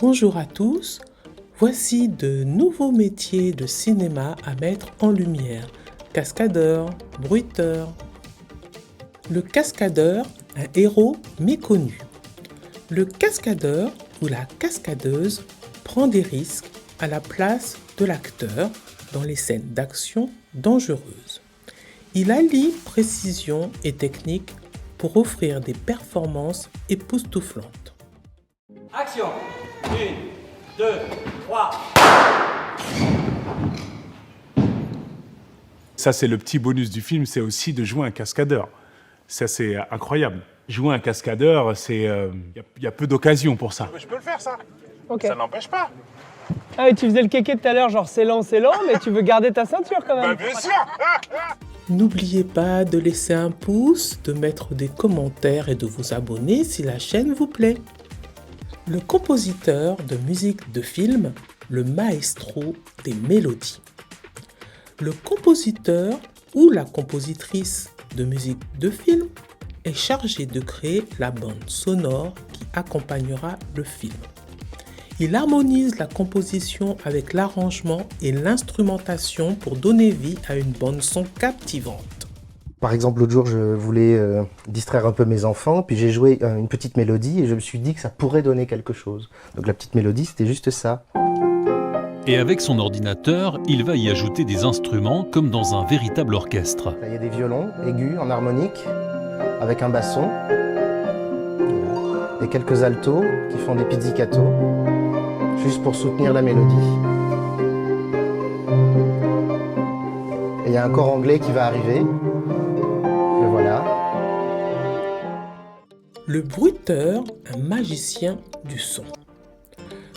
Bonjour à tous, voici de nouveaux métiers de cinéma à mettre en lumière. Cascadeur, bruiteur. Le cascadeur, un héros méconnu. Le cascadeur ou la cascadeuse prend des risques à la place de l'acteur dans les scènes d'action dangereuses. Il allie précision et technique pour offrir des performances époustouflantes. Action! 1, 2, 3. Ça, c'est le petit bonus du film, c'est aussi de jouer un cascadeur. Ça, c'est incroyable. Jouer un cascadeur, y a peu d'occasions pour ça. Je peux le faire, ça. Ok. Ça n'empêche pas. Ah oui, tu faisais le kéké tout à l'heure, genre c'est lent, mais tu veux garder ta ceinture quand même. Bien sûr. N'oubliez pas de laisser un pouce, de mettre des commentaires et de vous abonner si la chaîne vous plaît. Le compositeur de musique de film, le maestro des mélodies. Le compositeur ou la compositrice de musique de film est chargé de créer la bande sonore qui accompagnera le film. Il harmonise la composition avec l'arrangement et l'instrumentation pour donner vie à une bande-son captivante. Par exemple, l'autre jour, je voulais distraire un peu mes enfants, puis j'ai joué une petite mélodie et je me suis dit que ça pourrait donner quelque chose. Donc la petite mélodie, c'était juste ça. Et avec son ordinateur, il va y ajouter des instruments comme dans un véritable orchestre. Là, il y a des violons aigus en harmonique, avec un basson, et quelques altos qui font des pizzicato, juste pour soutenir la mélodie. Et il y a un corps anglais qui va arriver. Le voilà. Le bruiteur, un magicien du son.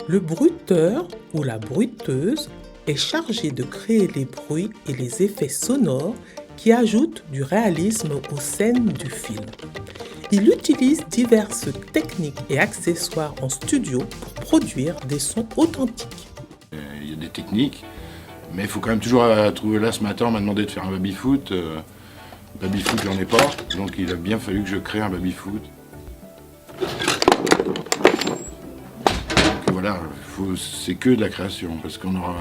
Le bruiteur ou la bruiteuse est chargé de créer les bruits et les effets sonores qui ajoutent du réalisme aux scènes du film. Il utilise diverses techniques et accessoires en studio pour produire des sons authentiques. Il y a des techniques, mais il faut quand même toujours trouver. Là, ce matin, on m'a demandé de faire un baby-foot. Baby-foot, j'en ai pas, donc il a bien fallu que je crée un baby-foot. Voilà, c'est que de la création, parce qu'on aura.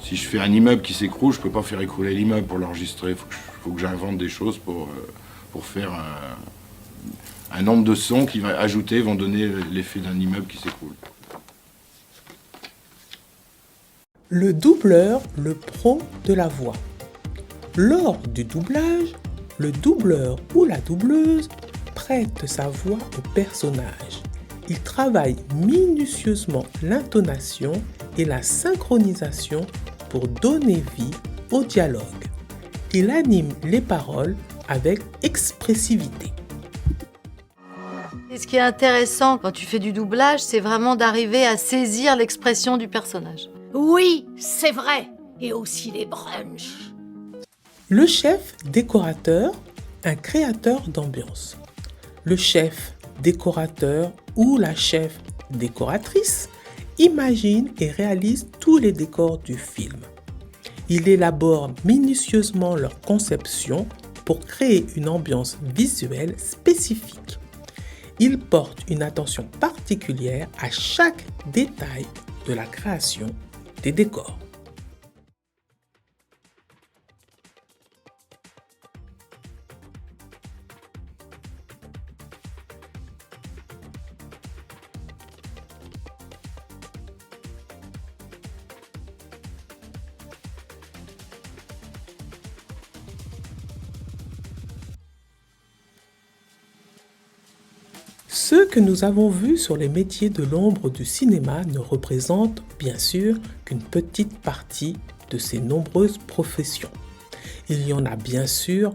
Si je fais un immeuble qui s'écroule, je peux pas faire écrouler l'immeuble pour l'enregistrer. Faut que j'invente des choses pour faire un nombre de sons qui va ajouter vont donner l'effet d'un immeuble qui s'écroule. Le doubleur, le pro de la voix. Lors du doublage, le doubleur ou la doubleuse prête sa voix au personnage. Il travaille minutieusement l'intonation et la synchronisation pour donner vie au dialogue. Il anime les paroles avec expressivité. Et ce qui est intéressant quand tu fais du doublage, c'est vraiment d'arriver à saisir l'expression du personnage. Oui, c'est vrai. Et aussi les brunchs. Le chef décorateur, un créateur d'ambiance. Le chef décorateur ou la chef décoratrice imagine et réalise tous les décors du film. Il élabore minutieusement leur conception pour créer une ambiance visuelle spécifique. Il porte une attention particulière à chaque détail de la création des décors. Ce que nous avons vu sur les métiers de l'ombre du cinéma ne représente bien sûr qu'une petite partie de ces nombreuses professions. Il y en a bien sûr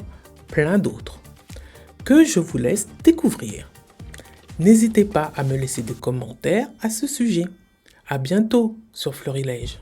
plein d'autres que je vous laisse découvrir. N'hésitez pas à me laisser des commentaires à ce sujet. À bientôt sur Florilège.